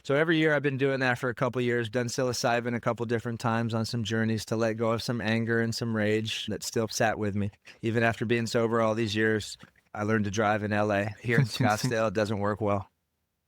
So every year I've been doing that for a couple years, done psilocybin a couple different times on some journeys to let go of some anger and some rage that still sat with me. Even after being sober all these years, I learned to drive in LA. Here in Scottsdale, it doesn't work well.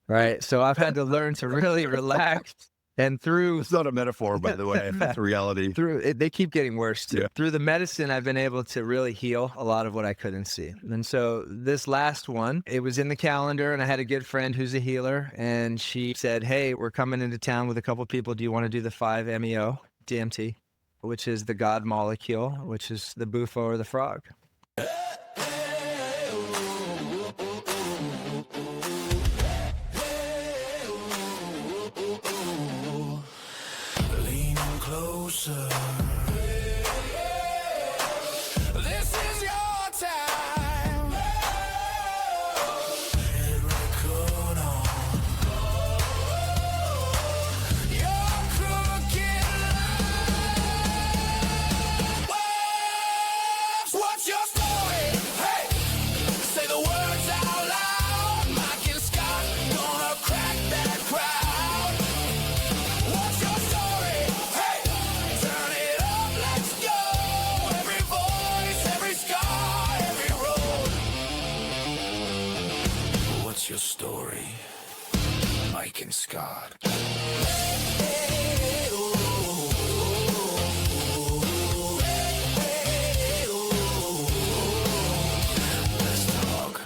Right. So I've had to learn to really relax. And through It's not a metaphor, by the way. It's a reality. they keep getting worse too. Yeah. Through the medicine, I've been able to really heal a lot of what I couldn't see. And so this last one, it was in the calendar, and I had a good friend who's a healer, and she said, "Hey, we're coming into town with a couple people. Do you want to do the 5-MeO DMT, which is the God molecule, which is the bufo or the frog?" Closer. This is your time. Hit record on. Your crooked life. What's your story? Hey, say the words out loud. Mike and Scott gonna crack that crowd. What's your story? Hey, turn it up, let's go. Every voice, every scar, every road. What's your story? Mike and Scott. Let's talk.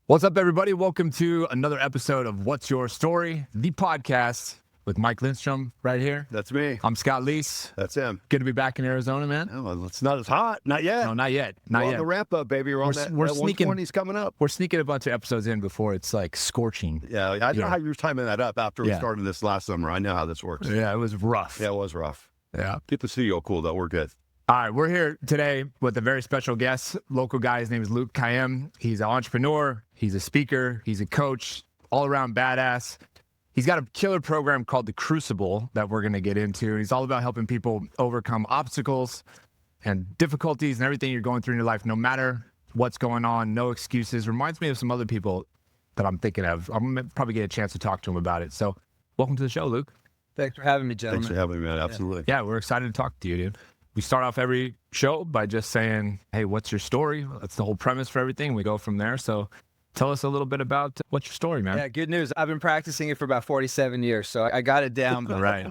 What's up, everybody? Welcome to another episode of What's Your Story, the podcast with Mike Lindstrom right here. That's me. I'm Scott Leese. That's him. Good to be back in Arizona, man. Oh, well, it's not as hot. Not yet. No, not yet. We're Not on yet. the ramp up, baby. We're on that. We're That sneaking. 120's coming up. We're sneaking a bunch of episodes in before it's like scorching. Yeah, I know Yeah. how you're timing that up after we Yeah. started this last summer. I know how this works. Yeah, it was rough. Yeah, it was rough. Yeah. Keep the studio cool, though. We're good. All right, we're here today with a very special guest, local guy. His name is Luke Kayyem. He's an entrepreneur. He's a speaker. He's a coach, all-around badass. He's got a killer program called the Crucible that we're going to get into. He's all about helping people overcome obstacles and difficulties and everything you're going through in your life, no matter what's going on, no excuses. Reminds me of some other people that I'm thinking of. I'm going to probably get a chance to talk to him about it. So welcome to the show, Luke. Thanks for having me, gentlemen. Thanks for having me, man. Absolutely. Yeah, we're excited to talk to you, dude. We start off every show by just saying, hey, what's your story? That's the whole premise for everything. We go from there. So tell us a little bit about what's your story, man. Yeah, good news. I've been practicing it for about 47 years, so I got it down. Right.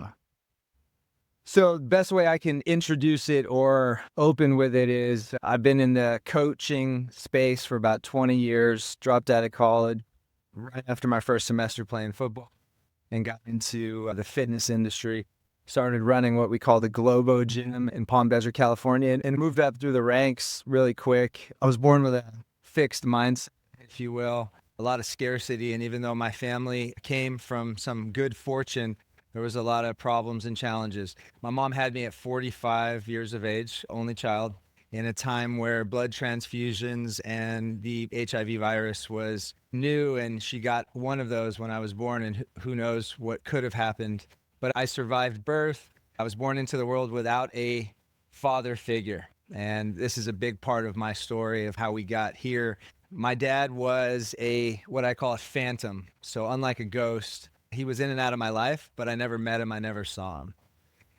So the best way I can introduce it or open with it is I've been in the coaching space for about 20 years, dropped out of college right after my first semester playing football and got into the fitness industry. Started running what we call the Globo Gym in Palm Desert, California, and moved up through the ranks really quick. I was born with a fixed mindset, if you will, a lot of scarcity. And even though my family came from some good fortune, there was a lot of problems and challenges. My mom had me at 45 years of age, only child, in a time where blood transfusions and the HIV virus was new. And she got one of those when I was born, and who knows what could have happened. But I survived birth. I was born into the world without a father figure. And this is a big part of my story of how we got here. My dad was what I call a phantom. So unlike a ghost, he was in and out of my life, but I never met him. I never saw him.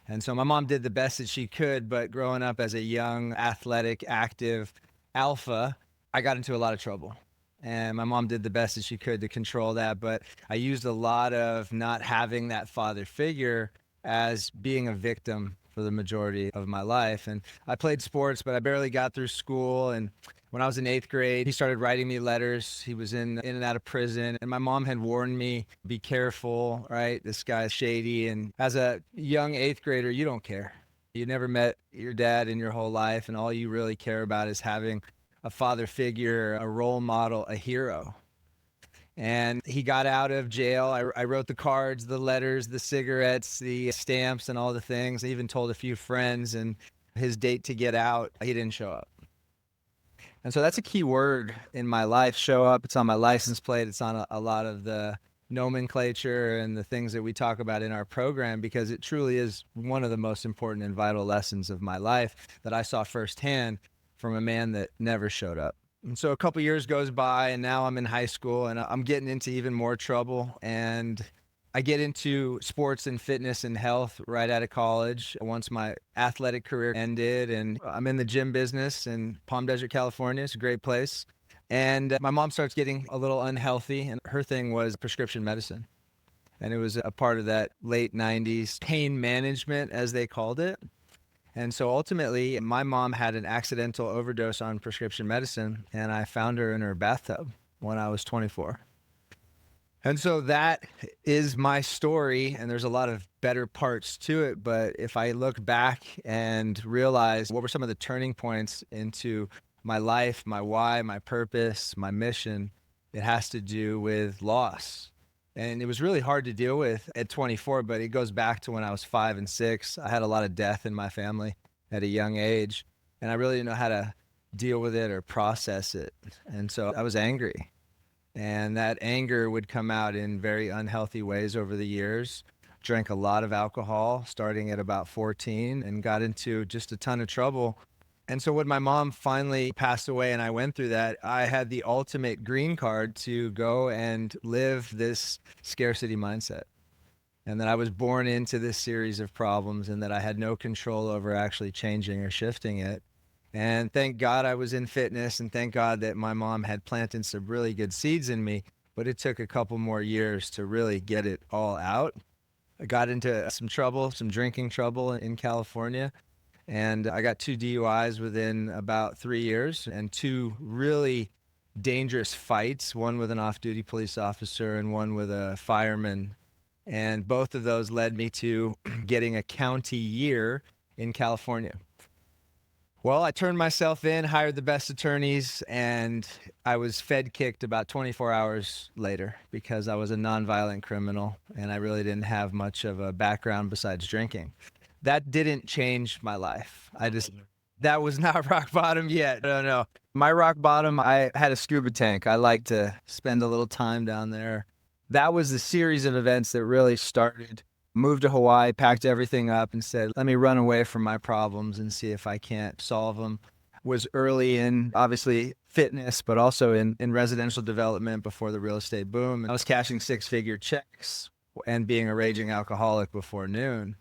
And so my mom did the best that she could, but growing up as a young, athletic, active alpha, I got into a lot of trouble. And my mom did the best that she could to control that. But I used a lot of not having that father figure as being a victim for the majority of my life. And I played sports, but I barely got through school. And when I was in 8th grade, he started writing me letters. He was in and out of prison. And my mom had warned me, be careful, right? This guy's shady. And as a young 8th grader, you don't care. You never met your dad in your whole life. And all you really care about is having a father figure, a role model, a hero. And he got out of jail. I wrote the cards, the letters, the cigarettes, the stamps, and all the things. I even told a few friends, and his date to get out, he didn't show up. And so that's a key word in my life, show up. It's on my license plate. It's on a lot of the nomenclature and the things that we talk about in our program, because it truly is one of the most important and vital lessons of my life that I saw firsthand from a man that never showed up. And so a couple years goes by, and now I'm in high school, and I'm getting into even more trouble. And I get into sports and fitness and health right out of college once my athletic career ended. And I'm in the gym business in Palm Desert, California. It's a great place. And my mom starts getting a little unhealthy, and her thing was prescription medicine. And it was a part of that late 90s pain management, as they called it. And so ultimately, my mom had an accidental overdose on prescription medicine, and I found her in her bathtub when I was 24. And so that is my story, and there's a lot of better parts to it. But if I look back and realize what were some of the turning points into my life, my why, my purpose, my mission, it has to do with loss. And it was really hard to deal with at 24, but it goes back to when I was 5 and 6. I had a lot of death in my family at a young age, and I really didn't know how to deal with it or process it. And so I was angry. And that anger would come out in very unhealthy ways over the years. Drank a lot of alcohol starting at about 14 and got into just a ton of trouble. And so when my mom finally passed away and I went through that, I had the ultimate green card to go and live this scarcity mindset. And that I was born into this series of problems and that I had no control over actually changing or shifting it. And thank God I was in fitness, and thank God that my mom had planted some really good seeds in me, but it took a couple more years to really get it all out. I got into some trouble, some drinking trouble in California, and I got 2 DUIs within about 3 years and 2 really dangerous fights, one with an off-duty police officer and one with a fireman. And both of those led me to getting a county year in California. Well, I turned myself in, hired the best attorneys, and I was Fed kicked about 24 hours later because I was a nonviolent criminal and I really didn't have much of a background besides drinking. That didn't change my life. That was not rock bottom yet. No. My rock bottom, I had a scuba tank. I like to spend a little time down there. That was the series of events that really started. Moved to Hawaii, packed everything up and said, let me run away from my problems and see if I can't solve them. Was early in, obviously, fitness, but also in residential development before the real estate boom. And I was cashing 6-figure checks and being a raging alcoholic before noon.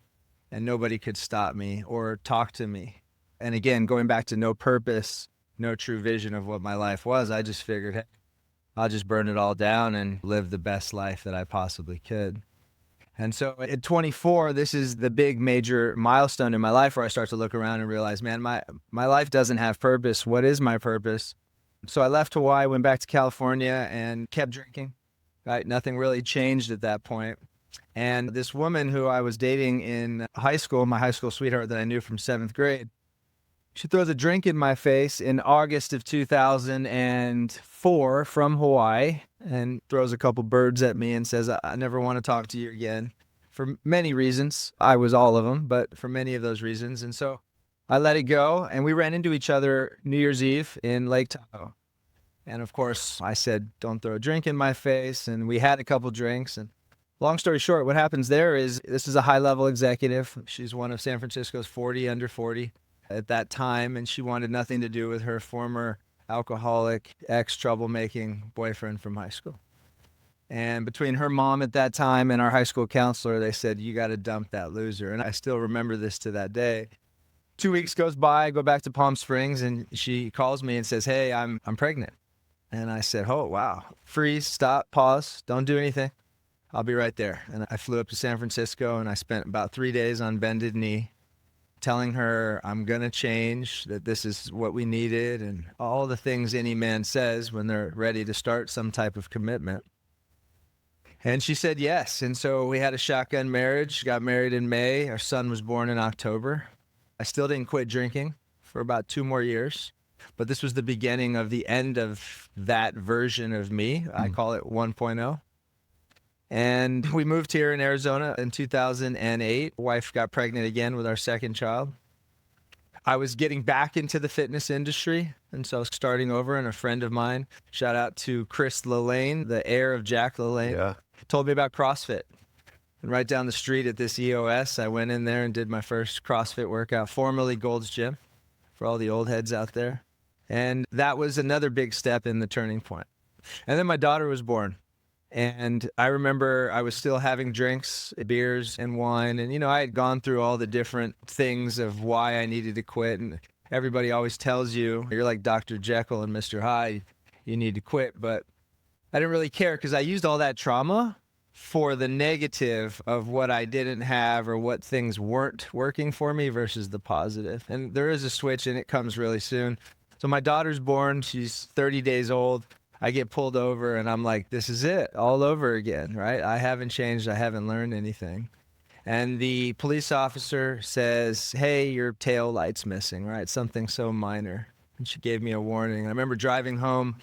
And nobody could stop me or talk to me. And again, going back to no purpose, no true vision of what my life was, I just figured, hey, I'll just burn it all down and live the best life that I possibly could. And so at 24, this is the big major milestone in my life where I start to look around and realize, man, my life doesn't have purpose. What is my purpose? So I left Hawaii, went back to California and kept drinking, right? Nothing really changed at that point. And this woman who I was dating in high school, my high school sweetheart that I knew from 7th grade, she throws a drink in my face in August of 2004 from Hawaii and throws a couple birds at me and says, I never want to talk to you again for many reasons. I was all of them, but for many of those reasons. And so I let it go, and we ran into each other New Year's Eve in Lake Tahoe. And of course, I said, don't throw a drink in my face. And we had a couple drinks. And long story short, what happens there is this is a high-level executive. She's one of San Francisco's 40 under 40 at that time, and she wanted nothing to do with her former alcoholic, ex-troublemaking boyfriend from high school. And between her mom at that time and our high school counselor, they said, you got to dump that loser. And I still remember this to that day. 2 weeks goes by, I go back to Palm Springs, and she calls me and says, hey, I'm pregnant. And I said, oh, wow. Freeze, stop, pause, don't do anything. I'll be right there. And I flew up to San Francisco, and I spent about 3 days on bended knee, telling her I'm going to change, that this is what we needed, and all the things any man says when they're ready to start some type of commitment. And she said yes. And so we had a shotgun marriage, got married in May. Our son was born in October. I still didn't quit drinking for about 2 more years, but this was the beginning of the end of that version of me. I call it 1.0. And we moved here in Arizona in 2008. Wife got pregnant again with our second child. I was getting back into the fitness industry, and so I was starting over, and a friend of mine, shout out to Chris Lillane, the heir of Jack Lillane, told me about CrossFit. And right down the street at this EOS, I went in there and did my first CrossFit workout, formerly Gold's Gym, for all the old heads out there. And that was another big step in the turning point. And then my daughter was born. And I remember I was still having drinks, beers, and wine. And, you know, I had gone through all the different things of why I needed to quit. And everybody always tells you, you're like Dr. Jekyll and Mr. Hyde, you need to quit. But I didn't really care because I used all that trauma for the negative of what I didn't have or what things weren't working for me versus the positive. And there is a switch and it comes really soon. So my daughter's born. She's 30 days old. I get pulled over and I'm like, this is it all over again, right? I haven't changed. I haven't learned anything. And the police officer says, hey, your tail light's missing, right? Something so minor. And she gave me a warning. I remember driving home,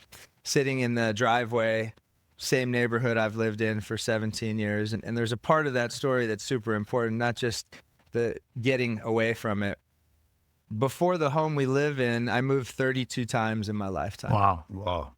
sitting in the driveway, same neighborhood I've lived in for 17 years. And there's a part of that story that's super important, not just the getting away from it. Before the home we live in, I moved 32 times in my lifetime. Wow.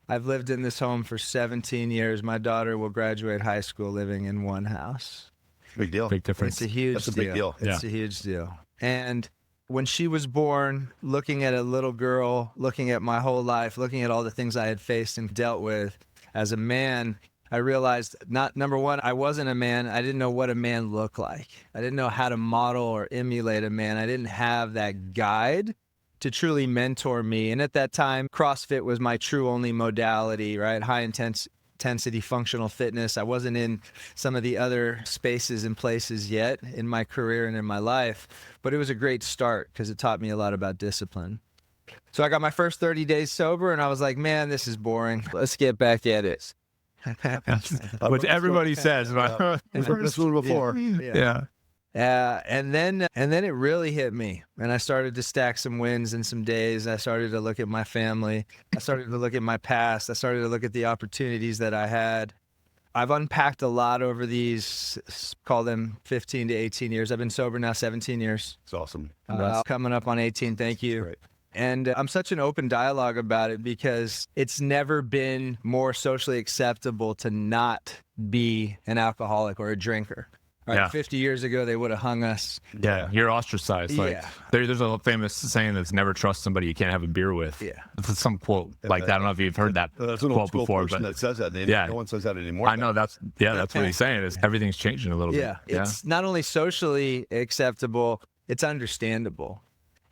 I've lived in this home for 17 years. My daughter will graduate high school living in one house. Big deal. Big difference. It's a huge That's a deal. big deal. It's a huge deal. And when she was born, looking at a little girl, looking at my whole life, looking at all the things I had faced and dealt with as a man, I realized, number one, I wasn't a man. I didn't know what a man looked like. I didn't know how to model or emulate a man. I didn't have that guide to truly mentor me. And at that time, CrossFit was my true only modality, right? High intensity functional fitness. I wasn't in some of the other spaces and places yet in my career and in my life, but it was a great start because it taught me a lot about discipline. So I got my first 30 days sober and I was like, man, this is boring. Let's get back at it. Which everybody says. I've heard this one before. Yeah. And then it really hit me. And I started to stack some wins and some days. I started to look at my family. I started to look at my past. I started to look at the opportunities that I had. I've unpacked a lot over these, call them 15 to 18 years. I've been sober now 17 years. It's awesome. Coming up on 18. Thank you. Great. And I'm such an open dialogue about it because it's never been more socially acceptable to not be an alcoholic or a drinker. Right? Yeah. 50 years ago, they would have hung us. Yeah, you're ostracized. Like, Yeah. there's a famous saying that's never trust somebody you can't have a beer with. Yeah. It's some quote like that. I don't know if you've heard that That's an old quote school before, person but that says that. Yeah. No one says that anymore. I know that's what he's saying is everything's changing a little Yeah. bit. It's not only socially acceptable, it's understandable.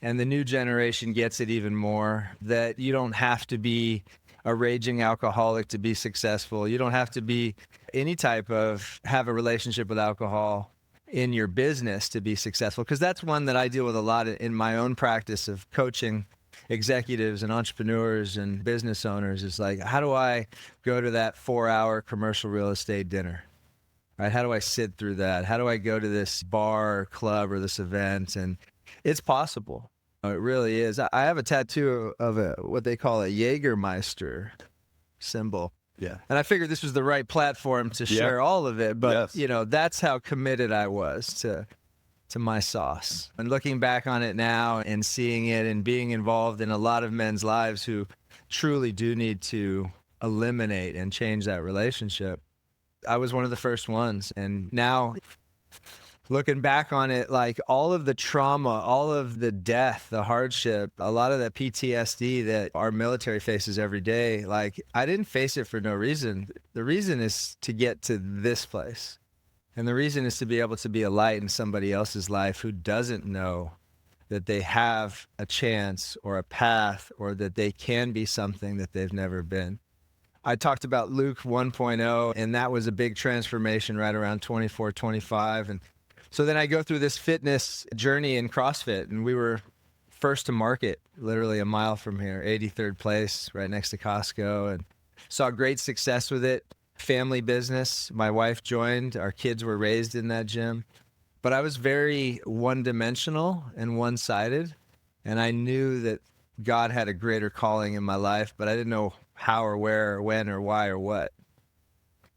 And the new generation gets it even more, that you don't have to be a raging alcoholic to be successful. You don't have to be any type of have a relationship with alcohol in your business to be successful. Because that's one that I deal with a lot in my own practice of coaching executives and entrepreneurs and business owners. Is like, how do I go to that 4-hour commercial real estate dinner? Right? How do I sit through that? How do I go to this bar or club or this event? And it's possible. It really is. I have a tattoo of what they call a Jägermeister symbol. Yeah. And I figured this was the right platform to share all of it. But, Yes. you know, that's how committed I was to my sauce. And looking back on it now and seeing it and being involved in a lot of men's lives who truly do need to eliminate and change that relationship, I was one of the first ones. And now, looking back on it, like all of the trauma, all of the death, the hardship, a lot of that PTSD that our military faces every day, like I didn't face it for no reason. The reason is to get to this place. And the reason is to be able to be a light in somebody else's life who doesn't know that they have a chance or a path or that they can be something that they've never been. I talked about Luke 1.0, and that was a big transformation right around 24, 25. And so then I go through this fitness journey in CrossFit, and we were first to market, literally a mile from here, 83rd place, right next to Costco, and saw great success with it. Family business. My wife joined. Our kids were raised in that gym. But I was very one-dimensional and one-sided, and I knew that God had a greater calling in my life, but I didn't know how or where or when or why or what.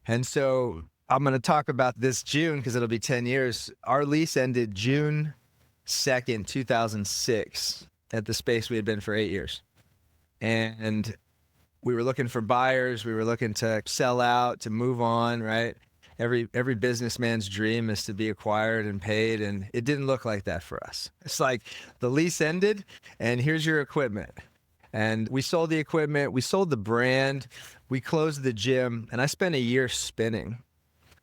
And so I'm going to talk about this June because it'll be 10 years. Our lease ended June 2nd, 2006 at the space we had been for 8 years. And we were looking for buyers. We were looking to sell out, to move on, right? Every businessman's dream is to be acquired and paid, and it didn't look like that for us. It's like the lease ended, and here's your equipment. And we sold the equipment, we sold the brand, we closed the gym, and I spent a year spinning,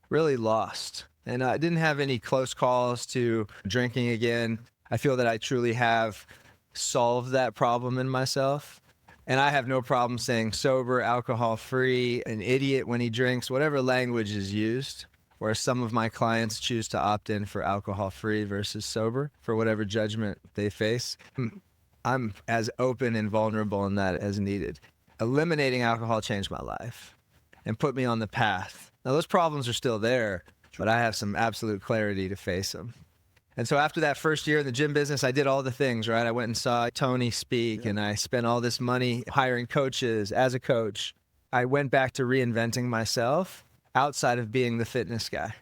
really lost. And I didn't have any close calls to drinking again. I feel that I truly have solved that problem in myself. And I have no problem saying sober, alcohol-free, an idiot when he drinks, whatever language is used, where some of my clients choose to opt in for alcohol-free versus sober for whatever judgment they face. I'm as open and vulnerable in that as needed. Eliminating alcohol changed my life and put me on the path. Now, those problems are still there, but I have some absolute clarity to face them. And so after that first year in the gym business, I did all the things, right? I went and saw Tony speak, and I spent all this money hiring coaches as a coach. I went back to reinventing myself outside of being the fitness guy.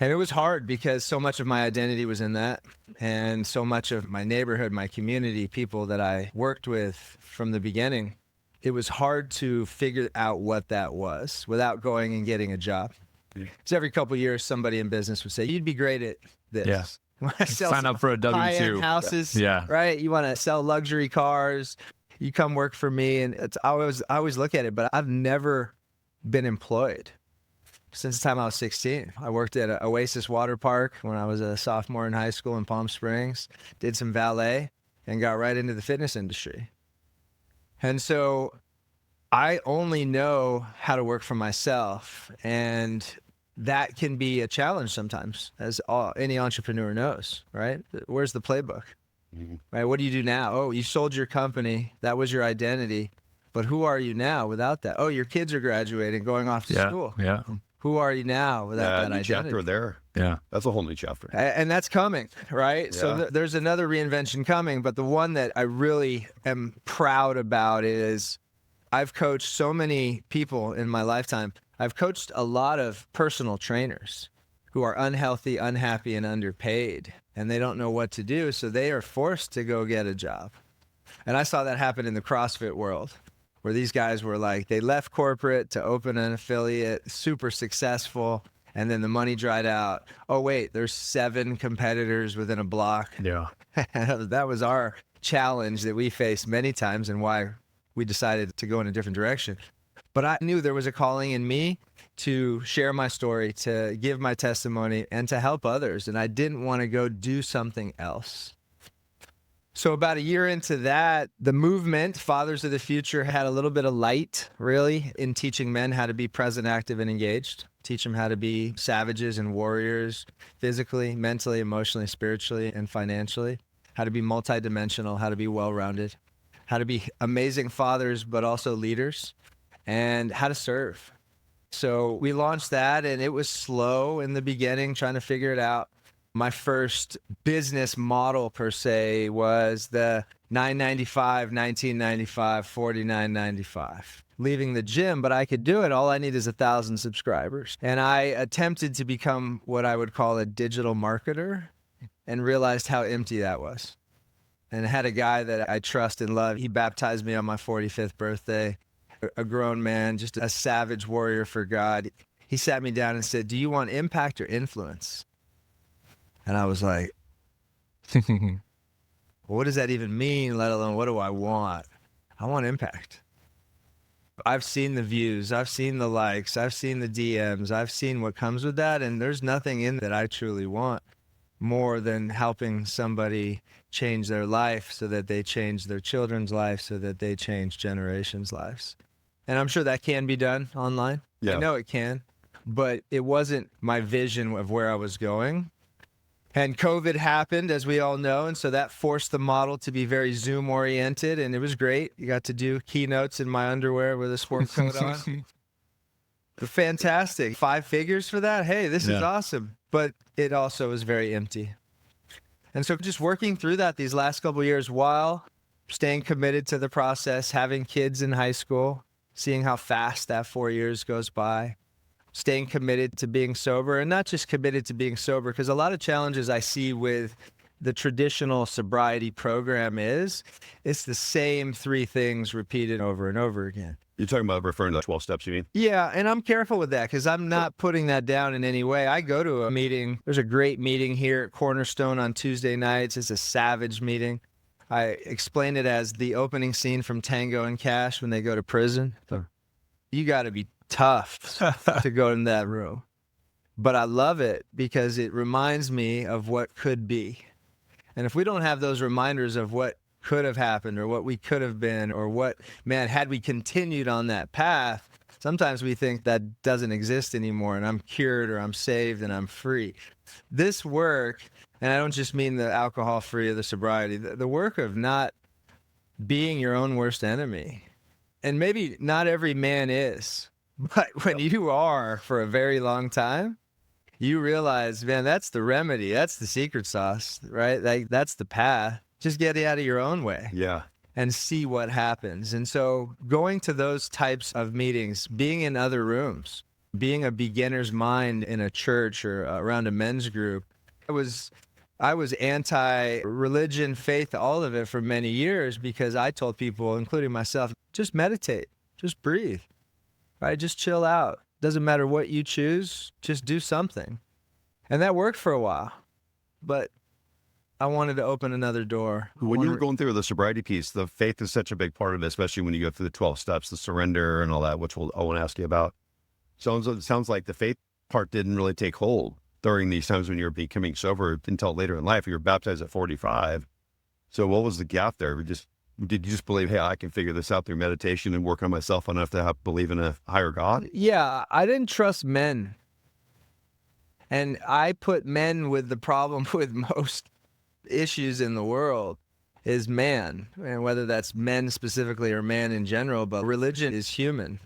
And it was hard because so much of my identity was in that, and so much of my neighborhood, my community, people that I worked with from the beginning, it was hard to figure out what that was without going and getting a job. Because every couple of years, somebody in business would say, you'd be great at this. Yeah. When I sell Sign up for a high-end W-2. houses, Yeah. right? You want to sell luxury cars, you come work for me. And I always look at it, but I've never been employed since the time I was 16. I worked at a Oasis water park when I was a sophomore in high school in Palm Springs, did some valet, and got right into the fitness industry. And so I only know how to work for myself, and that can be a challenge sometimes, as any entrepreneur knows, right? Where's the playbook? Right? What do you do now? Oh, you sold your company. That was your identity. But who are you now without that? Oh, your kids are graduating, going off to school. Yeah. Who are you now without that new identity? chapter there. Yeah. That's a whole new chapter. And that's coming, right? Yeah. So there's another reinvention coming, but the one that I really am proud about is I've coached so many people in my lifetime. I've coached a lot of personal trainers who are unhealthy, unhappy, and underpaid, and they don't know what to do, so they are forced to go get a job. And I saw that happen in the CrossFit world, where these guys were like, they left corporate to open an affiliate, super successful, and then the money dried out. Oh, wait, there's 7 competitors within a block. Yeah. That was our challenge that we faced many times and why we decided to go in a different direction. But I knew there was a calling in me to share my story, to give my testimony, and to help others. And I didn't want to go do something else. So about a year into that, the movement, Fathers of the Future, had a little bit of light, really, in teaching men how to be present, active, and engaged. Teach them how to be savages and warriors, physically, mentally, emotionally, spiritually, and financially. How to be multidimensional, how to be well-rounded, how to be amazing fathers, but also leaders, and how to serve. So we launched that, and it was slow in the beginning, trying to figure it out. My first business model, per se, was the $9.95, $19.95, $49.95. Leaving the gym, but I could do it. All I need is 1,000 subscribers. And I attempted to become what I would call a digital marketer and realized how empty that was. And I had a guy that I trust and love. He baptized me on my 45th birthday, a grown man, just a savage warrior for God. He sat me down and said, do you want impact or influence? And I was like, well, what does that even mean, let alone what do I want? I want impact. I've seen the views, I've seen the likes, I've seen the DMs, I've seen what comes with that, and there's nothing in that I truly want more than helping somebody change their life so that they change their children's life, so that they change generations' lives. And I'm sure that can be done online. Yeah. I know it can, but it wasn't my vision of where I was going. And COVID happened, as we all know, and so that forced the model to be very Zoom-oriented, and it was great. You got to do keynotes in my underwear with a sport coat on. Fantastic. 5 figures for that? Hey, this is awesome. But it also was very empty. And so just working through that these last couple of years while staying committed to the process, having kids in high school, seeing how fast that 4 years goes by, staying committed to being sober, and not just committed to being sober, because a lot of challenges I see with the traditional sobriety program is it's the same 3 things repeated over and over again. You're talking about referring to the 12 steps, you mean? Yeah, and I'm careful with that because I'm not putting that down in any way. I go to a meeting. There's a great meeting here at Cornerstone on Tuesday nights. It's a savage meeting. I explain it as the opening scene from Tango and Cash when they go to prison. You got to be tough to go in that room. But I love it because it reminds me of what could be. And if we don't have those reminders of what could have happened or what we could have been or what, man, had we continued on that path, sometimes we think that doesn't exist anymore and I'm cured or I'm saved and I'm free. This work, and I don't just mean the alcohol-free or the sobriety, the work of not being your own worst enemy. And maybe not every man is, but when you are for a very long time, you realize, man, that's the remedy. That's the secret sauce, right? Like, that's the path. Just get out of your own way. Yeah. And see what happens. And so going to those types of meetings, being in other rooms, being a beginner's mind in a church or around a men's group, I was anti-religion, faith, all of it for many years because I told people, including myself, just meditate, just breathe, right? Just chill out. Doesn't matter what you choose, just do something. And that worked for a while, but I wanted to open another door. When you were going through the sobriety piece, the faith is such a big part of it, especially when you go through the 12 steps, the surrender and all that, which I want to ask you about. So it sounds like the faith part didn't really take hold during these times when you were becoming sober until later in life. You were baptized at 45. So what was the gap there? Did you just believe, hey, I can figure this out through meditation and work on myself enough to believe in a higher God? Yeah, I didn't trust men. And I put men with the problem with most issues in the world is man, and whether that's men specifically or man in general, but religion is human,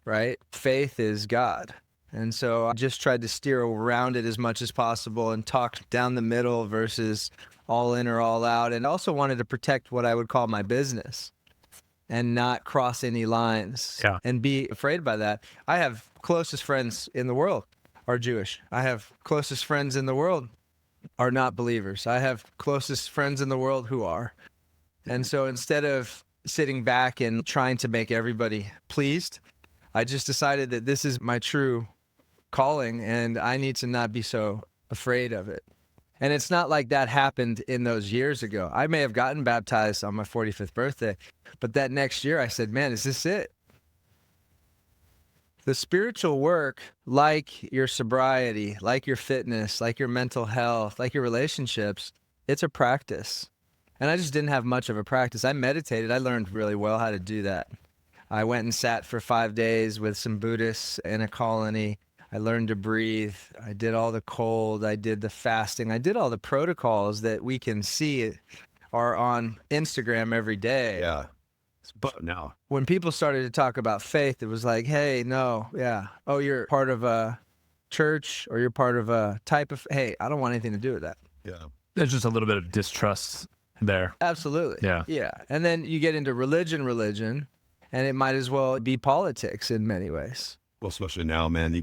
right? Faith is God. And so I just tried to steer around it as much as possible and talk down the middle versus all in or all out. And also wanted to protect what I would call my business and not cross any lines and be afraid by that. I have closest friends in the world are Jewish. I have closest friends in the world are not believers. I have closest friends in the world who are. And so instead of sitting back and trying to make everybody pleased, I just decided that this is my true calling and I need to not be so afraid of it. And it's not like that happened in those years ago. I may have gotten baptized on my 45th birthday, but that next year I said, man, is this it? The spiritual work, like your sobriety, like your fitness, like your mental health, like your relationships, it's a practice. And I just didn't have much of a practice. I meditated. I learned really well how to do that. I went and sat for 5 days with some Buddhists in a colony. I learned to breathe. I did all the cold. I did the fasting. I did all the protocols that we can see are on Instagram every day. Yeah. But now, When people started to talk about faith, it was like, hey, no, yeah. Oh, you're part of a church or you're part of a type of, hey, I don't want anything to do with that. yeah. There's just a little bit of distrust there. Absolutely. Yeah. Yeah. And then you get into religion, and it might as well be politics in many ways. Well, especially now, man,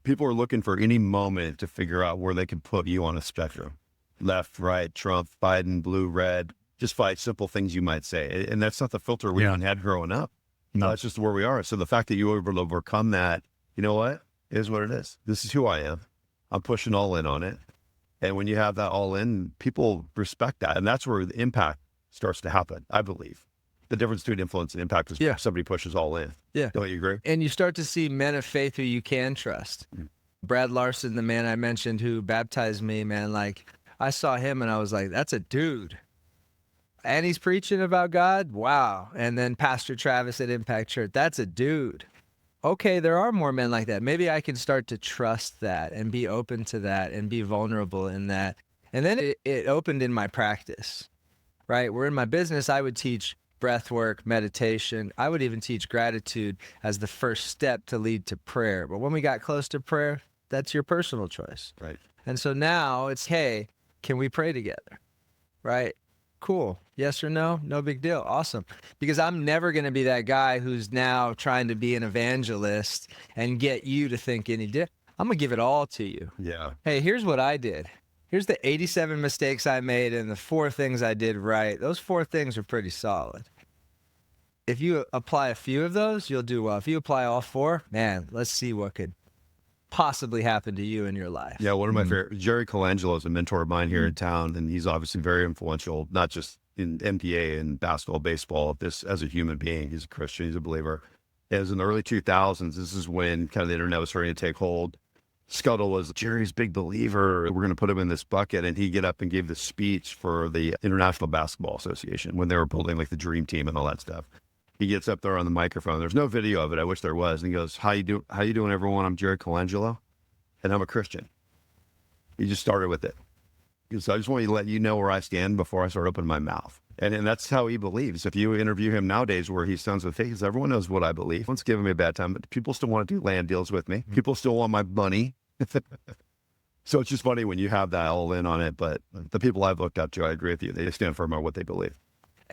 people are looking for any moment to figure out where they can put you on a spectrum. Left, right, Trump, Biden, blue, red, just 5 simple things you might say. And that's not the filter we even had growing up. No. That's just where we are. So the fact that you were able to overcome that, you know what? It is what it is. This is who I am. I'm pushing all in on it. And when you have that all in, people respect that. And that's where the impact starts to happen, I believe. The difference between influence and impact is somebody pushes all in. Yeah. Don't you agree? And you start to see men of faith who you can trust. Brad Larson, the man I mentioned who baptized me, man, like I saw him and I was like, that's a dude. And he's preaching about God. Wow. And then Pastor Travis at Impact Church, that's a dude. Okay, there are more men like that. Maybe I can start to trust that and be open to that and be vulnerable in that. And then it opened in my practice, right? Where in my business, I would teach breathwork, meditation. I would even teach gratitude as the first step to lead to prayer. But when we got close to prayer, that's your personal choice. Right. And so now it's, hey, can we pray together? Right? Cool. Yes or no? No big deal. Awesome. Because I'm never going to be that guy who's now trying to be an evangelist and get you to think any different. I'm going to give it all to you. Yeah. Hey, here's what I did. Here's the 87 mistakes I made and the 4 things I did right. Those 4 things are pretty solid. If you apply a few of those, you'll do well. If you apply all 4, man, let's see what could possibly happen to you in your life. Yeah, one of my favorite, Jerry Colangelo is a mentor of mine here in town, and he's obviously very influential, not just in NBA and basketball, baseball, this as a human being. He's a Christian, he's a believer. As in the early 2000s, this is when kind of the internet was starting to take hold. Scuttle was Jerry's big believer. We're going to put him in this bucket. And he get up and gave this speech for the International Basketball Association when they were building like the dream team and all that stuff. He gets up there on the microphone. There's no video of it. I wish there was. And he goes, how you doing, everyone? I'm Jerry Colangelo, and I'm a Christian. He just started with it. He goes, I just want to let you know where I stand before I start opening my mouth. And that's how he believes. If you interview him nowadays where he sounds with faith, everyone knows what I believe. Everyone's giving me a bad time, but people still want to do land deals with me. People still want my money. So it's just funny when you have that all in on it. But the people I've looked up to, I agree with you. They stand firm on what they believe.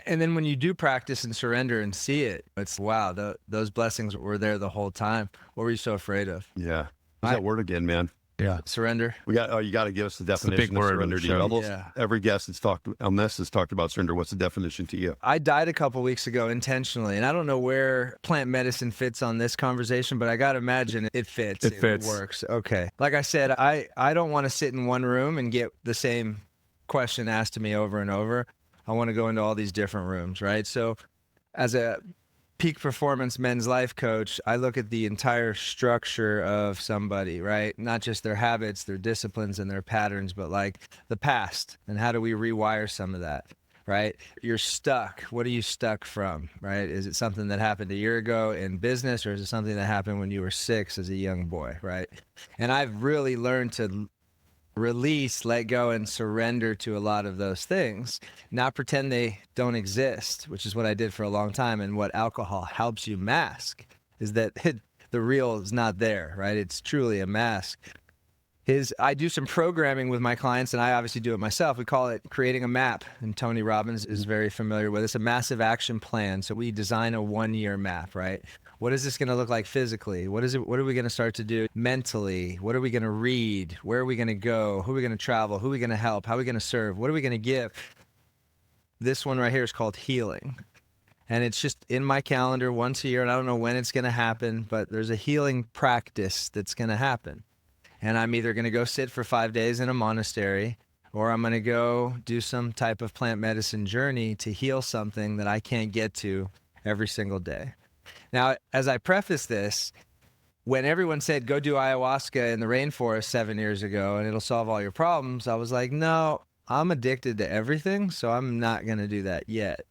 And then when you do practice and surrender and see it, it's wow, those blessings were there the whole time. What were you so afraid of? Yeah. Use that word again, man. Yeah. Surrender. You got to give us the definition of surrender to you. Almost every guest that's talked on this has talked about surrender. What's the definition to you? I died a couple weeks ago intentionally, and I don't know where plant medicine fits on this conversation, but I got to imagine it fits. It fits. Works. Okay. Like I said, I don't want to sit in one room and get the same question asked to me over and over. I want to go into all these different rooms, right? So as a peak performance men's life coach, I look at the entire structure of somebody, right? Not just their habits, their disciplines, and their patterns, but like the past and how do we rewire some of that, right? You're stuck. What are you stuck from, right? Is it something that happened a year ago in business, or is it something that happened when you were 6 as a young boy, right? And I've really learned to release, let go, and surrender to a lot of those things, not pretend they don't exist, which is what I did for a long time. And what alcohol helps you mask is that the real is not there, right? It's truly a mask. I do some programming with my clients, and I obviously do it myself. We call it creating a map, and Tony Robbins is very familiar with it. It's a massive action plan. So we design a 1-year map, right? What is this going to look like physically? What are we going to start to do mentally? What are we going to read? Where are we going to go? Who are we going to travel? Who are we going to help? How are we going to serve? What are we going to give? This one right here is called healing. And it's just in my calendar once a year, and I don't know when it's going to happen, but there's a healing practice that's going to happen. And I'm either going to go sit for 5 days in a monastery, or I'm going to go do some type of plant medicine journey to heal something that I can't get to every single day. Now, as I preface this, when everyone said, go do ayahuasca in the rainforest 7 years ago and it'll solve all your problems, I was like, no, I'm addicted to everything, so I'm not going to do that yet.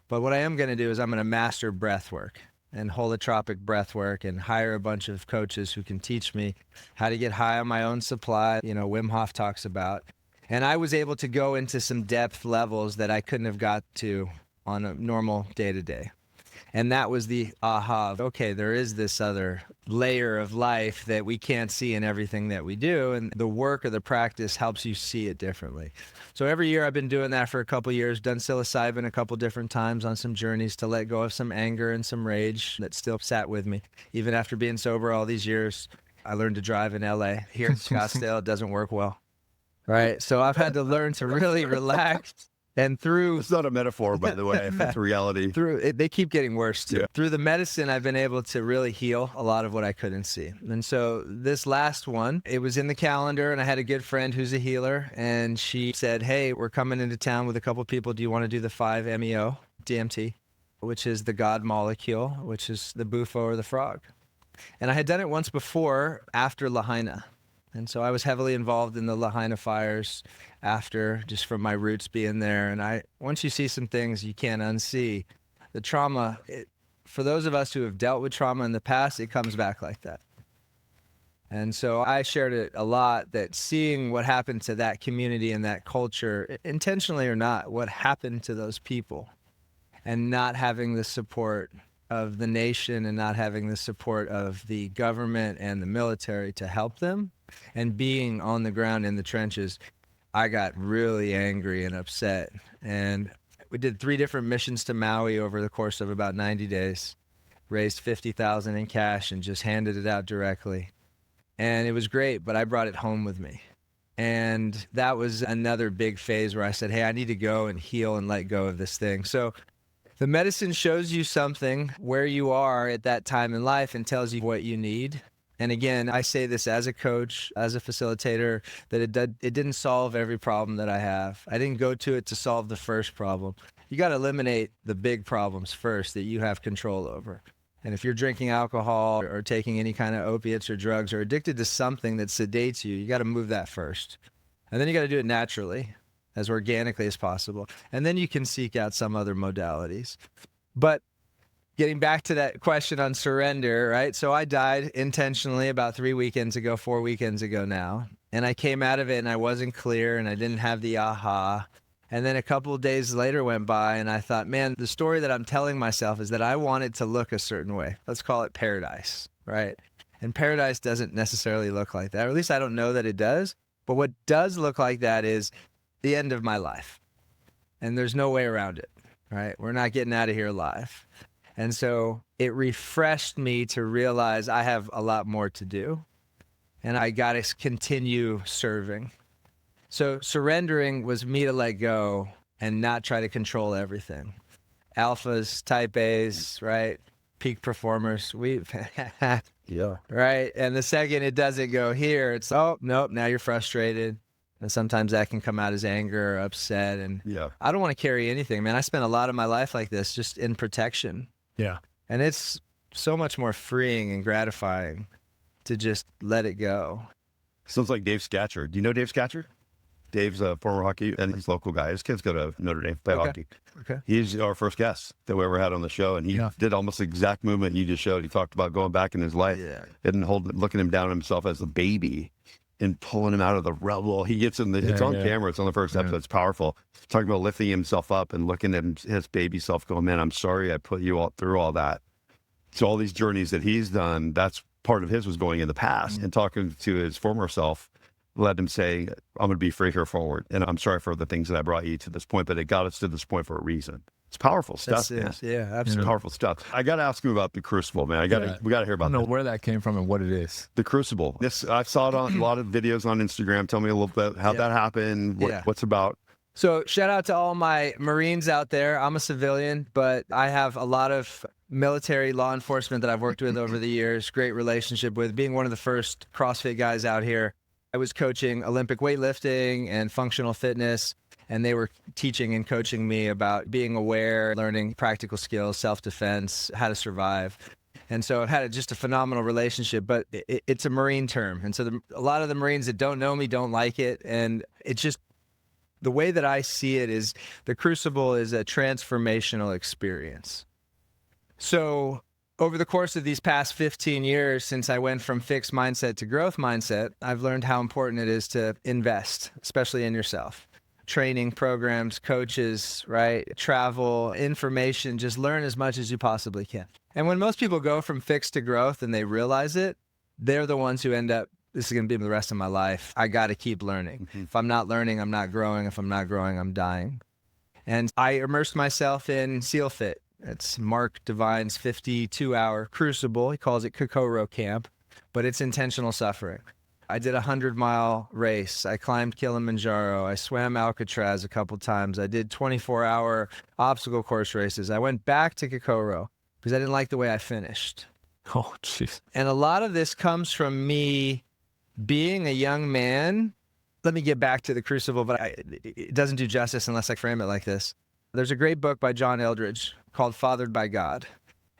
But what I am going to do is I'm going to master breathwork and holotropic breathwork and hire a bunch of coaches who can teach me how to get high on my own supply, Wim Hof talks about. And I was able to go into some depth levels that I couldn't have got to on a normal day-to-day. And that was the aha of, okay, there is this other layer of life that we can't see in everything that we do. And the work or the practice helps you see it differently. So every year I've been doing that for a couple of years, done psilocybin a couple different times on some journeys to let go of some anger and some rage that still sat with me. Even after being sober all these years, I learned to drive in LA. Here in Scottsdale, it doesn't work well. Right. So I've had to learn to really relax. And through... It's not a metaphor, by the way. It's reality. They keep getting worse, too. Yeah. Through the medicine, I've been able to really heal a lot of what I couldn't see. And so this last one, it was in the calendar, and I had a good friend who's a healer, and she said, hey, we're coming into town with a couple people. Do you want to do the 5-MeO, DMT, which is the God molecule, which is the bufo or the frog? And I had done it once before after Lahaina. And so I was heavily involved in the Lahaina fires after, just from my roots being there. And once you see some things you can't unsee, the trauma, for those of us who have dealt with trauma in the past, it comes back like that. And so I shared it a lot, that seeing what happened to that community and that culture, intentionally or not, what happened to those people, and not having the support of the nation and not having the support of the government and the military to help them, and being on the ground in the trenches, I got really angry and upset. And we did 3 different missions to Maui over the course of about 90 days, raised $50,000 in cash and just handed it out directly. And it was great, but I brought it home with me. And that was another big phase where I said, hey, I need to go and heal and let go of this thing. So the medicine shows you something where you are at that time in life and tells you what you need. And again, I say this as a coach, as a facilitator, that it didn't solve every problem that I have. I didn't go to it to solve the first problem. you got to eliminate the big problems first that you have control over. And if you're drinking alcohol or taking any kind of opiates or drugs or addicted to something that sedates you, you got to move that first. And then you got to do it naturally, as organically as possible. And then you can seek out some other modalities. But getting back to that question on surrender, right? So I died intentionally about 4 weekends ago now. And I came out of it and I wasn't clear and I didn't have the aha. And then a couple of days later went by and I thought, man, the story that I'm telling myself is that I want it to look a certain way. Let's call it paradise, right? And paradise doesn't necessarily look like that, or at least I don't know that it does. But what does look like that is the end of my life. And there's no way around it, right? We're not getting out of here alive. And so it refreshed me to realize I have a lot more to do. And I got to continue serving. So surrendering was me to let go and not try to control everything. Alphas, type A's, right? Peak performers. Yeah. Right. And the second it doesn't go here, it's, oh, nope, now you're frustrated. And sometimes that can come out as anger or upset. And Yeah. I don't want to carry anything, man. I spent a lot of my life like this, just in protection. Yeah. And it's so much more freeing and gratifying to just let it go. Sounds like Dave Scatcher. Do you know Dave Scatcher? Dave's a former hockey and he's a local guy. His kids go to Notre Dame, play hockey. Okay. He's our first guest that we ever had on the show. And he did almost the exact movement you just showed. He talked about going back in his life and looking him down on himself as a baby and pulling him out of the rubble. He gets in it's on camera. It's on the first episode. It's powerful. Talking about lifting himself up and looking at his baby self going, man, I'm sorry I put you all through all that. So all these journeys that he's done, that's part of his was going in the past and talking to his former self led him say, I'm going to be free here forward. And I'm sorry for the things that I brought you to this point, but it got us to this point for a reason. It's powerful stuff, man. Yeah, absolutely. It's powerful stuff. I got to ask you about the Crucible, man. We got to hear I about don't know that. where that came from and what it is. The Crucible. I saw it on a lot of videos on Instagram. Tell me a little bit how that happened, what's about. So shout out to all my Marines out there. I'm a civilian, but I have a lot of military law enforcement that I've worked with over the years, great relationship with, being one of the first CrossFit guys out here. I was coaching Olympic weightlifting and functional fitness, and they were teaching and coaching me about being aware, learning practical skills, self-defense, how to survive. And so I've had just a phenomenal relationship, but it's a Marine term. And so a lot of the Marines that don't know me don't like it. And it's just, the way that I see it is the Crucible is a transformational experience. So over the course of these past 15 years, since I went from fixed mindset to growth mindset, I've learned how important it is to invest, especially in yourself. Training programs, coaches, right? Travel, information, just learn as much as you possibly can. And when most people go from fixed to growth and they realize it, they're the ones who end up, this is going to be the rest of my life. I got to keep learning. If I'm not learning, I'm not growing. If I'm not growing, I'm dying. And I immersed myself in SEAL Fit. It's Mark Devine's 52-hour Crucible. He calls it Kokoro Camp, but it's intentional suffering. I did a 100-mile race. I climbed Kilimanjaro. I swam Alcatraz a couple times. I did 24-hour obstacle course races. I went back to Kokoro because I didn't like the way I finished. Oh, jeez. And a lot of this comes from me being a young man. Let me get back to the Crucible, but it doesn't do justice unless I frame it like this. There's a great book by John Eldredge called Fathered by God.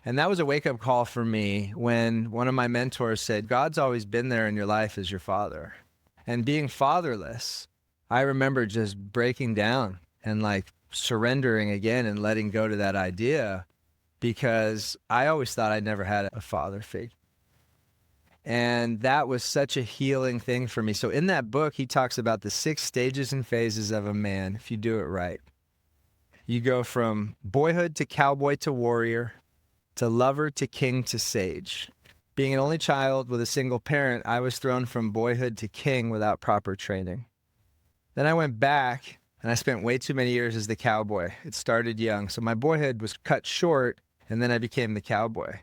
And that was a wake-up call for me when one of my mentors said, God's always been there in your life as your father. And being fatherless, I remember just breaking down and like surrendering again and letting go to that idea because I always thought I'd never had a father figure. And that was such a healing thing for me. So in that book, he talks about the 6 stages and phases of a man if you do it right. You go from boyhood to cowboy to warrior, to lover to king to sage. Being an only child with a single parent, I was thrown from boyhood to king without proper training. Then I went back and I spent way too many years as the cowboy. It started young. So my boyhood was cut short and then I became the cowboy.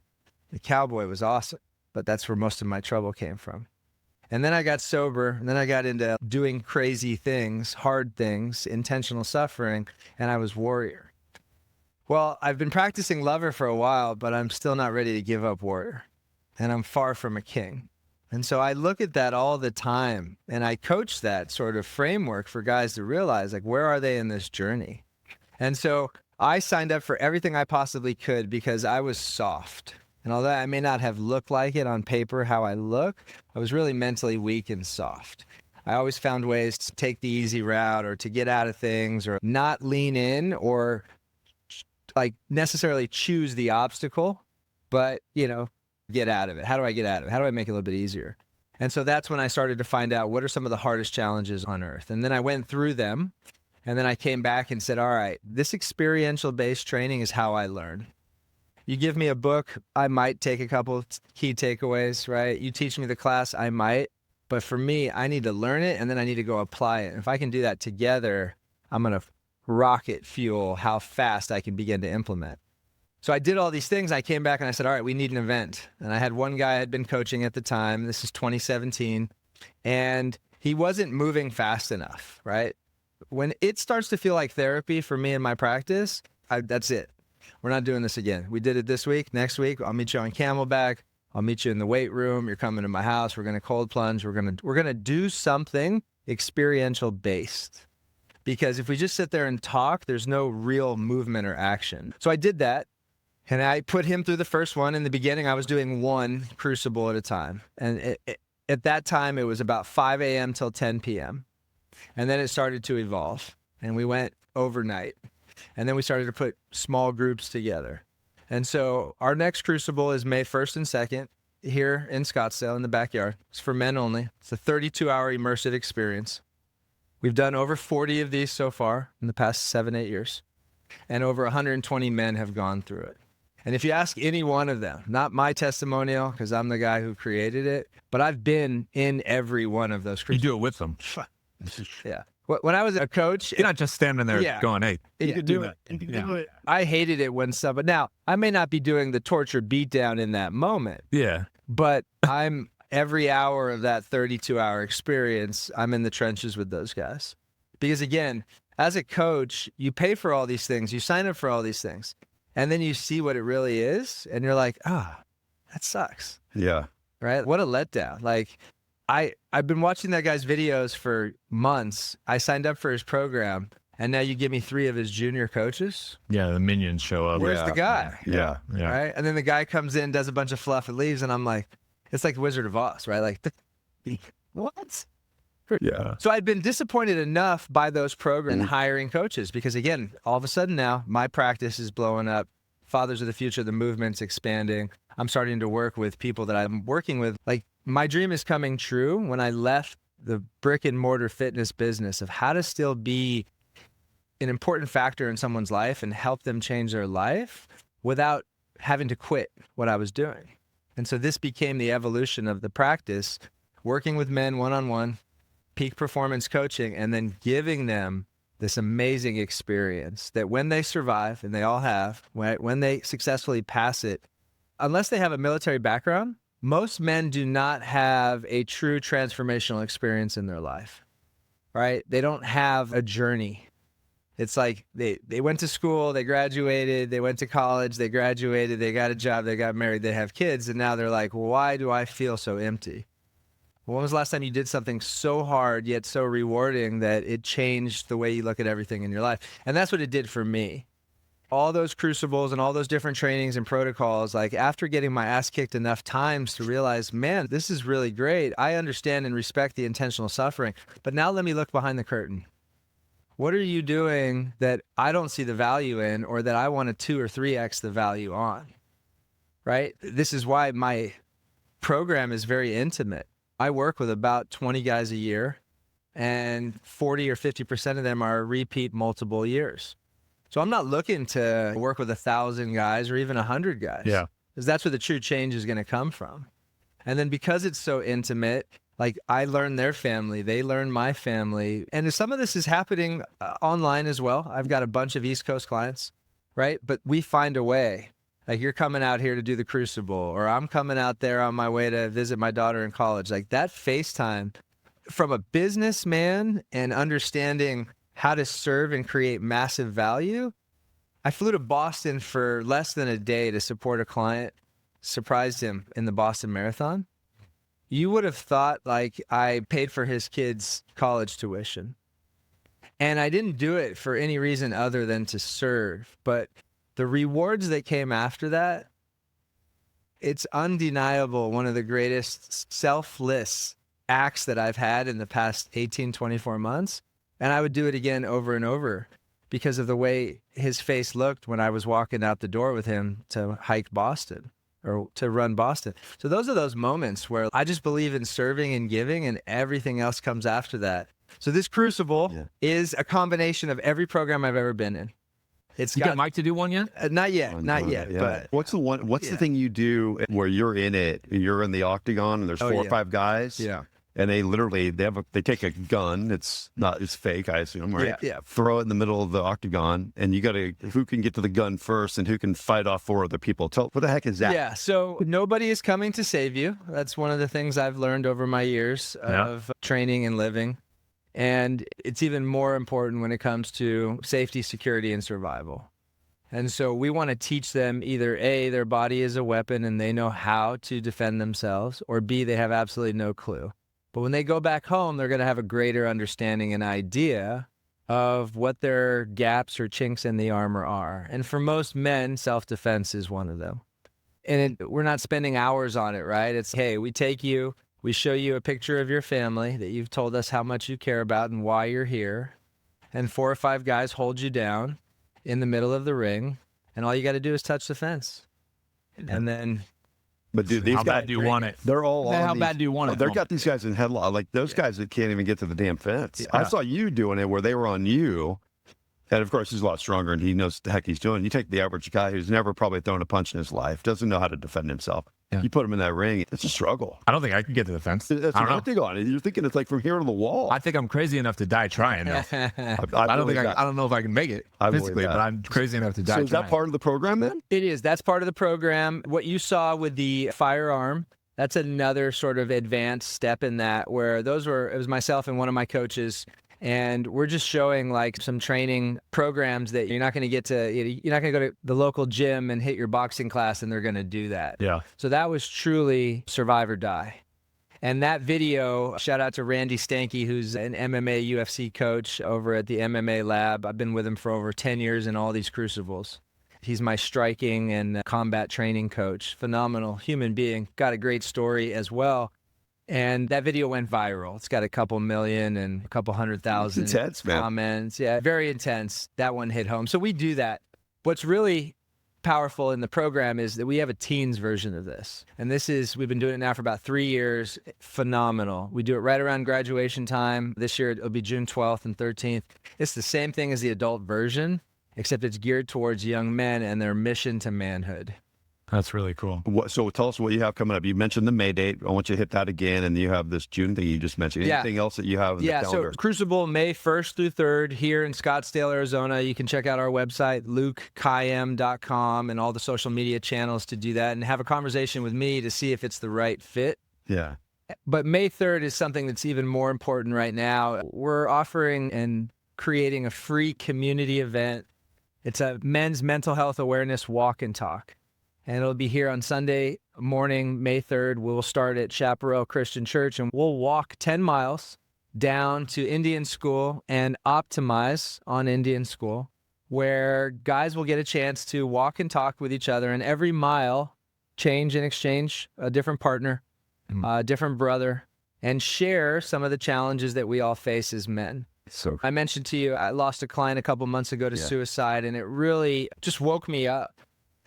The cowboy was awesome, but that's where most of my trouble came from. And then I got sober, and then I got into doing crazy things, hard things, intentional suffering, and I was warrior. Well, I've been practicing lover for a while, but I'm still not ready to give up warrior, and I'm far from a king. And so I look at that all the time, and I coach that sort of framework for guys to realize, like, where are they in this journey? And so I signed up for everything I possibly could because I was soft. And although I may not have looked like it on paper how I look, I was really mentally weak and soft. I always found ways to take the easy route or to get out of things or not lean in or like necessarily choose the obstacle, but, get out of it. How do I get out of it? How do I make it a little bit easier? And so that's when I started to find out what are some of the hardest challenges on earth. And then I went through them. And then I came back and said, all right, this experiential based training is how I learn. You give me a book, I might take a couple of key takeaways, right? You teach me the class, I might. But for me, I need to learn it and then I need to go apply it. And if I can do that together, I'm going to rocket fuel how fast I can begin to implement. So I did all these things. I came back and I said, all right, we need an event. And I had one guy I had been coaching at the time. This is 2017. And he wasn't moving fast enough, right? When it starts to feel like therapy for me in my practice, that's it. We're not doing this again. We did it this week. Next week, I'll meet you on Camelback. I'll meet you in the weight room. You're coming to my house. We're going to cold plunge. We're going to do something experiential based. Because if we just sit there and talk, there's no real movement or action. So I did that. And I put him through the first one. In the beginning, I was doing one Crucible at a time. And at that time, it was about 5 a.m. till 10 p.m. And then it started to evolve and we went overnight and then we started to put small groups together. And so our next Crucible is May 1st and 2nd here in Scottsdale in the backyard. It's for men only. It's a 32-hour immersive experience. We've done over 40 of these so far in the past 7-8 years. And over 120 men have gone through it. And if you ask any one of them, not my testimonial, because I'm the guy who created it, but I've been in every one of those You Crucibles. do it with them. Yeah. When I was a coach, You're not just standing there Yeah. going, hey, you could do it. Yeah. I hated it when somebody, now I may not be doing the torture beatdown in that moment, Yeah. but I'm every hour of that 32-hour experience, I'm in the trenches with those guys. Because again, as a coach, you pay for all these things, you sign up for all these things, and then you see what it really is, and you're like, that sucks. Yeah. Right? What a letdown. Like, I've been watching that guy's videos for months. I signed up for his program, and now you give me 3 of his junior coaches. Yeah, the minions show up. Where's the guy? Yeah. Yeah. Right? And then the guy comes in, does a bunch of fluff and leaves, and I'm like, it's like Wizard of Oz, right? Like, what? Yeah. So I'd been disappointed enough by those programs and hiring coaches because, again, all of a sudden now my practice is blowing up. Fathers of the Future, the movement's expanding. I'm starting to work with people that I'm working with. Like, my dream is coming true when I left the brick and mortar fitness business of how to still be an important factor in someone's life and help them change their life without having to quit what I was doing. And so this became the evolution of the practice, working with men one-on-one, peak performance coaching, and then giving them this amazing experience that when they survive, and they all have, when they successfully pass it, unless they have a military background, most men do not have a true transformational experience in their life, right? They don't have a journey. It's like they went to school, they graduated, they went to college, they graduated, they got a job, they got married, they have kids, and now they're like, why do I feel so empty? When was the last time you did something so hard yet so rewarding that it changed the way you look at everything in your life? And that's what it did for me. All those crucibles and all those different trainings and protocols, like after getting my ass kicked enough times to realize, man, this is really great. I understand and respect the intentional suffering, but now let me look behind the curtain. What are you doing that I don't see the value in or that I want to 2 or 3x the value on, right? This is why my program is very intimate. I work with about 20 guys a year, and 40 or 50% of them are repeat multiple years. So I'm not looking to work with 1,000 guys or even 100 guys. Yeah. Because that's where the true change is going to come from. And then because it's so intimate, like I learn their family, they learn my family. And some of this is happening online as well. I've got a bunch of East Coast clients, right? But we find a way. Like you're coming out here to do the Crucible, or I'm coming out there on my way to visit my daughter in college. Like that FaceTime from a businessman and understanding how to serve and create massive value. I flew to Boston for less than a day to support a client, surprised him in the Boston Marathon. You would have thought like I paid for his kids' college tuition. And I didn't do it for any reason other than to serve. But the rewards that came after that, it's undeniable. One of the greatest selfless acts that I've had in the past 18, 24 months. And I would do it again over and over because of the way his face looked when I was walking out the door with him to hike Boston or to run Boston. So those are those moments where I just believe in serving and giving, and everything else comes after that. So this Crucible is a combination of every program I've ever been in. It's You got Mike to do one yet? not yet, Yeah. but What's the thing you do where you're in it? You're in the octagon, and there's 4 or 5 guys. Yeah. And they take a gun. It's fake, I assume, right? Yeah. Throw it in the middle of the octagon, and you got to who can get to the gun first, and who can fight off 4 other people. What the heck is that? Yeah, so nobody is coming to save you. That's one of the things I've learned over my years of training and living. And it's even more important when it comes to safety, security, and survival. And so we want to teach them either A, their body is a weapon and they know how to defend themselves, or B, they have absolutely no clue. But when they go back home, they're going to have a greater understanding and idea of what their gaps or chinks in the armor are. And for most men, self-defense is one of them. And we're not spending hours on it, right? It's, hey, we take you, we show you a picture of your family that you've told us how much you care about and why you're here. And 4 or 5 guys hold you down in the middle of the ring. And all you got to do is touch the fence. And then... But dude, these How guys, bad do you want it? they're all on How these- bad do you want it? They've got these guys in headlock. Like those guys that can't even get to the damn fence. Yeah. I saw you doing it where they were on you. And of course, he's a lot stronger and he knows what the heck he's doing. You take the average guy who's never probably thrown a punch in his life, doesn't know how to defend himself. Yeah. You put him in that ring, it's a struggle. I don't think I could get to the fence. That's I don't know. one thing on it. You're thinking it's like from here to the wall. I think I'm crazy enough to die trying. Though. I don't believe that. I don't know if I can make it I believe physically, that. but I'm crazy enough to die. So is that trying. part of the program then? It is. That's part of the program. What you saw with the firearm, that's another sort of advanced step in that, where it was myself and one of my coaches, and we're just showing like some training programs that you're not going to get to, you're not going to go to the local gym and hit your boxing class and they're going to do that. Yeah. So that was truly survive or die. And that video, shout out to Randy Stanky, who's an MMA UFC coach over at the MMA lab. I've been with him for over 10 years in all these crucibles. He's my striking and combat training coach. Phenomenal human being. Got a great story as well. And that video went viral. It's got a couple million and a couple 100,000 intense, man. comments. Yeah, very intense. That one hit home. So we do that. What's really powerful in the program is that we have a teens version of this. And we've been doing it now for about 3 years. Phenomenal. We do it right around graduation time. This year it'll be June 12th and 13th. It's the same thing as the adult version, except it's geared towards young men and their mission to manhood. That's really cool. So tell us what you have coming up. You mentioned the May date. I want you to hit that again. And you have this June thing you just mentioned. Yeah. Anything else that you have in the calendar? So Crucible, May 1st through 3rd here in Scottsdale, Arizona. You can check out our website, LukeKayyem.com, and all the social media channels to do that and have a conversation with me to see if it's the right fit. Yeah. But May 3rd is something that's even more important right now. We're offering and creating a free community event. It's a men's mental health awareness walk and talk. And it'll be here on Sunday morning, May 3rd. We'll start at Chaparral Christian Church, and we'll walk 10 miles down to Indian School and optimize on Indian School, where guys will get a chance to walk and talk with each other, and every mile change and exchange a different partner, a different brother, and share some of the challenges that we all face as men. So I mentioned to you, I lost a client a couple months ago to suicide, and it really just woke me up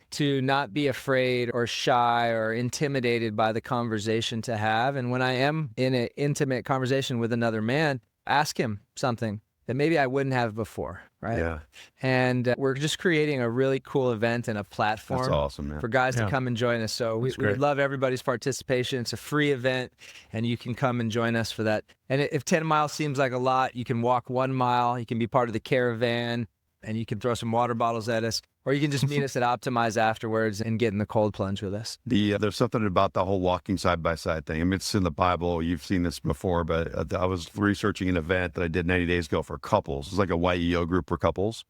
to not be afraid or shy or intimidated by the conversation to have. And when I am in an intimate conversation with another man, ask him something that maybe I wouldn't have before, right? yeah, And we're just creating a really cool event and a platform that's awesome, man. for guys Yeah. to come and join us. So we great. would love everybody's participation. It's a free event, and you can come and join us for that. And if 10 miles seems like a lot, you can walk 1 mile. You can be part of the caravan, and you can throw some water bottles at us, or you can just meet us at Optimize afterwards and get in the cold plunge with us. There's something about the whole walking side by side thing. I mean, it's in the Bible. You've seen this before, but I was researching an event that I did 90 days ago for couples. It's like a YEO group for couples,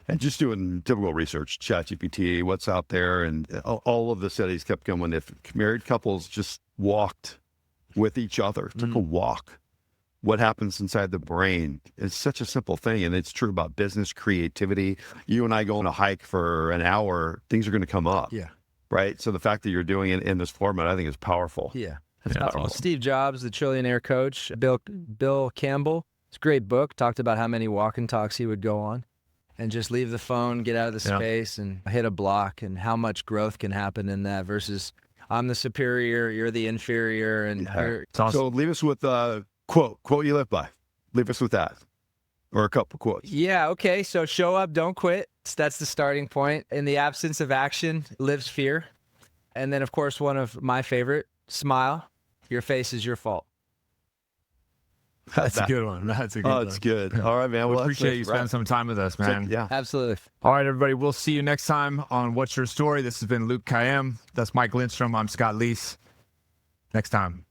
and just doing typical research, ChatGPT, what's out there, and all of the studies kept going. If married couples just walked with each other, took a walk, what happens inside the brain. It's such a simple thing. And it's true about business, creativity. You and I go on a hike for an hour, things are going to come up. Yeah. Right. So the fact that you're doing it in this format, I think is powerful. Yeah. Yeah, Powerful. awesome. Steve Jobs, the trillionaire coach, Bill Campbell. It's a great book. Talked about how many walk and talks he would go on and just leave the phone, get out of the Yeah. space and hit a block, and how much growth can happen in that versus I'm the superior, you're the inferior. And you're, It's awesome. So leave us with a quote you live by. Leave us with that. Or a couple quotes. yeah, okay. So show up, don't quit. That's the starting point. In the absence of action lives fear. And then, of course, one of my favorite, smile. Your face is your fault. That's a good one. That's a good Oh, one. it's good. All right, man. We Well, appreciate you spending some time with us, man. Yeah. Absolutely. All right, everybody. We'll see you next time on What's Your Story. This has been Luke Kayyem. That's Mike Lindstrom. I'm Scott Leese. Next time.